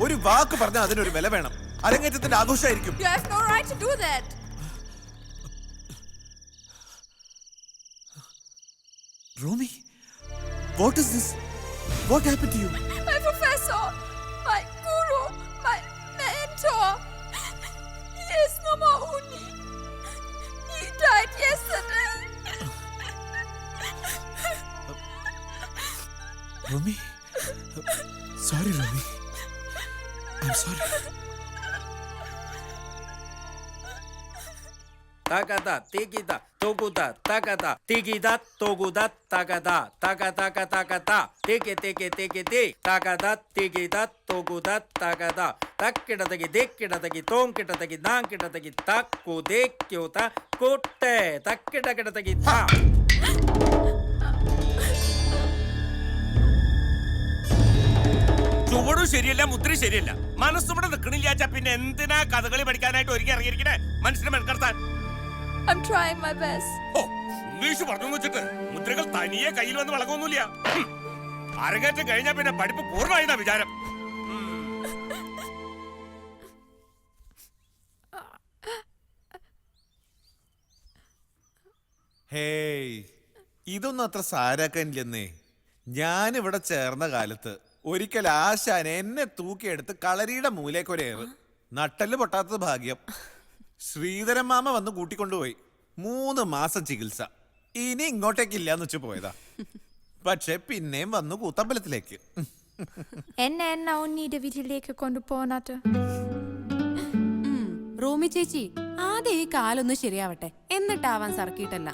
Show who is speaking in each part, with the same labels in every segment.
Speaker 1: ഒരു വാക്ക് പറഞ്ഞാൽ അതിനൊരു വില വേണം. അരങ്ങേറ്റത്തിന്റെ ആഘോഷമായിരിക്കും.
Speaker 2: You have no right to do that.
Speaker 1: Romy, what is this? What happened to you?
Speaker 2: My professor, my guru, my mentor. He is no more Uni. He died yesterday.
Speaker 1: Romy, sorry, Romy. I'm sorry.
Speaker 3: Takada, tikida, toguda, takada, tikida, toguda, takada, takada, takada, tiki, tiki, tiki, ti, takada, tikida, toguda, takada, takkidadagi, dikkidadagi, tonkidadagi, nankidadagi, takku, dekkyuta, kutte, takkidakidadagi, ta. ചുവടും ശരിയല്ല, മുദ്ര ശരിയല്ല. മനസ്സിവിടെ നിൽക്കണില്ലാച്ച പിന്നെ എന്തിനാ കഥകളി പഠിക്കാനായിട്ട് ഒരുങ്ങി ഇറങ്ങിയിരിക്കണേ? മനസ്സിനെ മെനക്കെടുത്താൻ.
Speaker 2: I'm trying my best.
Speaker 3: ഓ, ഇംഗ്ലീഷ് പറഞ്ഞു വെച്ചിട്ട് മുദ്രകൾ തനിയെ കയ്യിൽ വന്ന് വളകൊന്നുമില്ല. അരങ്ങേറ്റം കഴിഞ്ഞാ പിന്നെ പഠിപ്പ് പൂർണ്ണമായിരുന്ന വിചാരം.
Speaker 1: ഹേയ്, ഇതൊന്നും അത്ര സാരാക്കാനില്ലെന്നേ. ഞാനിവിടെ ചേർന്ന കാലത്ത് ഒരിക്കൽ ആശാൻ എന്നെ തൂക്കിയെടുത്ത് കളരിയുടെ മൂലേക്കൊരേറ്. നട്ടല് പൊട്ടാത്തത് ഭാഗ്യം. ശ്രീധരൻ മാമ വന്ന് കൂട്ടിക്കൊണ്ടുപോയി. 3 മാസം ചികിത്സ. ഇനി ഇങ്ങോട്ടേക്കില്ലാന്ന് വെച്ച് പോയതാ. പക്ഷെ പിന്നെയും വന്നു കൂത്തമ്പലത്തിലേക്ക്.
Speaker 2: എന്നെ എന്നാ ഉണ്ണിയുടെ വീട്ടിലേക്ക് കൊണ്ടുപോകണത്?
Speaker 4: റോമി ചേച്ചി, ആദ്യം ഈ കാലൊന്ന് ശരിയാവട്ടെ, എന്നിട്ടാവാൻ സർക്കിട്ടല്ല.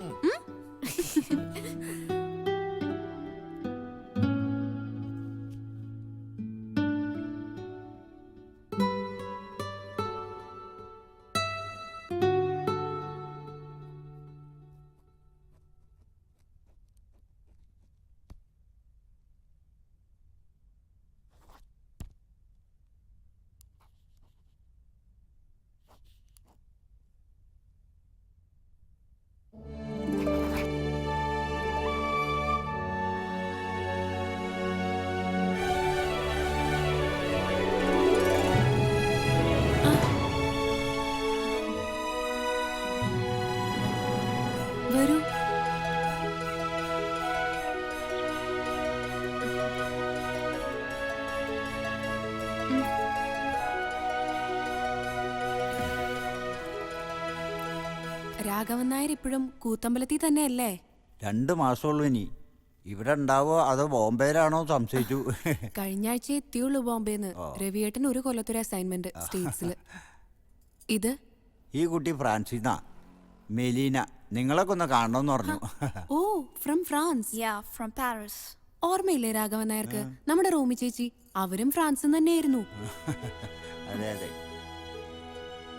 Speaker 4: വരൂ. രാഘവൻ നായർ ഇപ്പോഴും കൂത്തമ്പലത്തിൽ തന്നെയല്ലേ?
Speaker 5: 2 മാസമുള്ളൂ ഇനി. ഇവിടെ ഉണ്ടാവോ അതോ ബോംബെയിലാണോ സംശയിച്ചു.
Speaker 4: കഴിഞ്ഞ ആഴ്ച എത്തിയുള്ളൂ ബോംബെന്ന്. രവിയേട്ടൻ 1 കൊല്ലത്തൊരു അസൈൻമെന്റ് സ്റ്റേറ്റ്സിൽ. ഇത്
Speaker 5: ഈ കുട്ടി ഫ്രാൻസിന്നാ, മെലീന. നിങ്ങളൊക്കെ ഒന്ന് കാണണമെന്ന് പറഞ്ഞു.
Speaker 4: Oh, from France.
Speaker 2: Yeah, from Paris.
Speaker 4: ഓർമ്മയില്ലേ രാഘവൻ നായർക്ക്? നമ്മുടെ റോമി ചേച്ചി, അവരും ഫ്രാൻസിൽ തന്നെയായിരുന്നു.
Speaker 5: അതെ അതെ.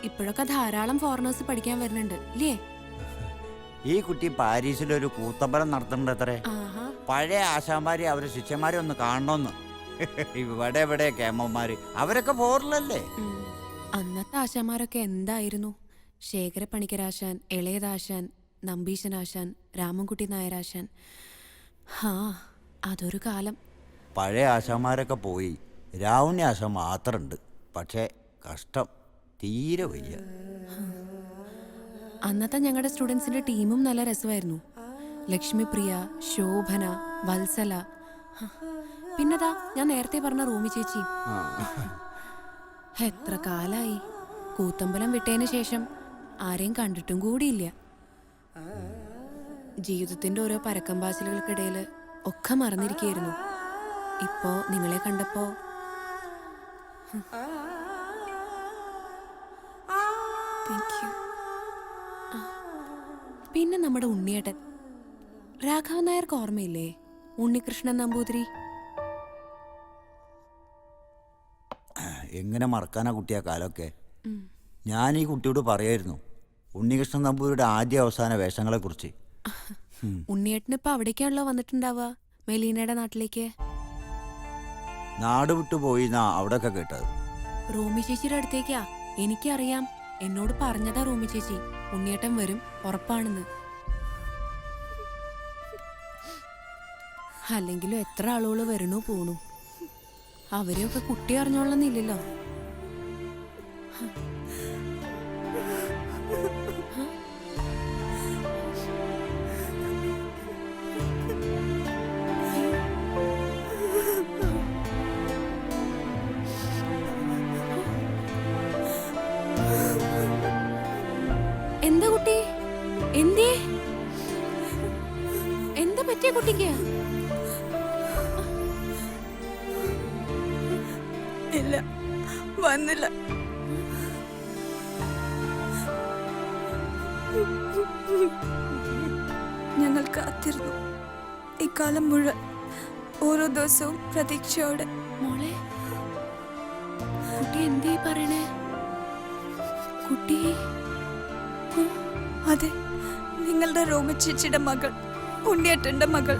Speaker 4: ഇപ്പോഴൊക്കെ ധാരാളം ഫോറിനേഴ്സ് പഠിക്കാൻ വരുന്നുണ്ട് ഇല്ലേ?
Speaker 5: ഈ കുട്ടി പാരീസിലൊരു കൂത്തമ്പലം നടത്തുന്നുണ്ട് അത്രേ.
Speaker 4: ആഹാ.
Speaker 5: പഴയ ആശാന്മാരെ അവരെ ശിഷ്യന്മാരെ ഒന്ന് കാണണമെന്ന്. ഇവിടെ കേമന്മാര് അവരൊക്കെ ഫോറിലല്ലേ.
Speaker 4: അന്നത്തെ ആശാന്മാരൊക്കെ എന്തായിരുന്നു? ശേഖര പണിക്കരാശാൻ, ഇളയതാശാൻ, നമ്പീശനാശാൻ, രാമൻകുട്ടി നായരാശാൻ. ഹാ, അതൊരു കാലം.
Speaker 5: പഴയ ആശാന്മാരൊക്കെ പോയി, രാവുണ്ണി ആശാൻ മാത്രമുണ്ട്. പക്ഷേ കഷ്ടം, തീരെ വയ്യ.
Speaker 4: അന്നത്തെ ഞങ്ങളുടെ സ്റ്റുഡൻസിന്റെ ടീമും നല്ല രസമായിരുന്നു. ലക്ഷ്മിപ്രിയ, ശോഭന, വത്സല, പിന്നെതാ ഞാൻ നേരത്തെ പറഞ്ഞ റൂമി ചേച്ചി. എത്ര കാലായി. കൂത്തമ്പലം വിട്ടതിന് ശേഷം ആരെയും കണ്ടിട്ടും കൂടിയില്ല. ജീവിതത്തിന്റെ ഓരോ പരക്കംപാച്ചിലുകൾക്കിടയിൽ ഒക്കെ മറന്നിരിക്കുകയായിരുന്നു. ഇപ്പോ നിങ്ങളെ കണ്ടപ്പോ പിന്നെ നമ്മുടെ ഉണ്ണിയേട്ടൻ രാഘവൻ നായർക്ക് ഓർമ്മയില്ലേ? ഉണ്ണികൃഷ്ണൻ നമ്പൂതിരി.
Speaker 5: എങ്ങനെ മറക്കാനാ കുട്ടിയാ കാലമൊക്കെ. ഞാൻ ഈ കുട്ടിയോട് പറയായിരുന്നു ഉണ്ണികൃഷ്ണൻ നമ്പൂതിരിയുടെ ആദ്യ അവസാന വേഷങ്ങളെക്കുറിച്ച്.
Speaker 4: ഉണ്ണിയേട്ടൻ ഇപ്പൊ അവിടേക്കാണല്ലോ വന്നിട്ടുണ്ടാവുക, മെലീനയുടെ നാട്ടിലേക്ക്.
Speaker 5: നാട് വിട്ടു പോയി എന്നാ അവിടെയൊക്കെ കേട്ടത്.
Speaker 4: റോമി ചേച്ചിയുടെ അടുത്തേക്കാ. എനിക്കറിയാം, എന്നോട് പറഞ്ഞതാ റോമി ചേച്ചി. ഉണ്ണിയേട്ടൻ വരും, ഉറപ്പാണെന്ന്. അല്ലെങ്കിലും എത്ര ആളുകൾ വരണു പോണു. അവരെയൊക്കെ കുട്ടി അറിഞ്ഞോളന്നില്ലല്ലോ. എന്താ കുട്ടി? എന്തേ? എന്താ പറ്റിയ കുട്ടിക്ക്?
Speaker 2: ഇല്ല, വന്നില്ല. ഞങ്ങൾ കാത്തിരുന്നു ഇക്കാലം മുഴുവൻ, ഓരോ ദിവസവും പ്രതീക്ഷയോടെ.
Speaker 4: മോളെ, കുട്ടി എന്തേ പറയണേ? കുട്ടി
Speaker 2: അതെ, നിങ്ങളുടെ രോമച്ചേച്ചിയുടെ മകൾ, ഉണ്ണിയേട്ടന്റെ മകൾ.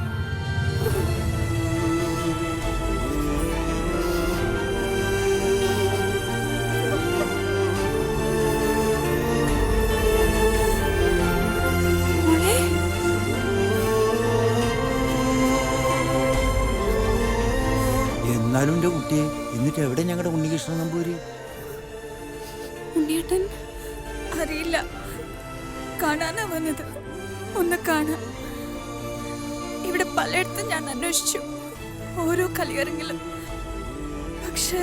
Speaker 5: എന്നാലും എൻ്റെ കുട്ടിയെ, എന്നിട്ട് എവിടെ ഞങ്ങളുടെ ഉണ്ണികൃഷ്ണൻ നമ്പൂരി?
Speaker 4: ഉണ്ണിയേട്ടൻ
Speaker 2: അറിയില്ല, കാണാനാ വന്നത്. ഒന്ന് കാണാൻ. ഇവിടെ പലയിടത്തും ഞാൻ അന്വേഷിച്ചു, ഓരോ കളിയരങ്ങിലും. പക്ഷെ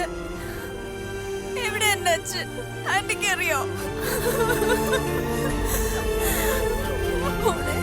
Speaker 2: എവിടെ എന്റെ അച്ഛൻ? ആന്റിക്ക് അറിയോ? മോളെ,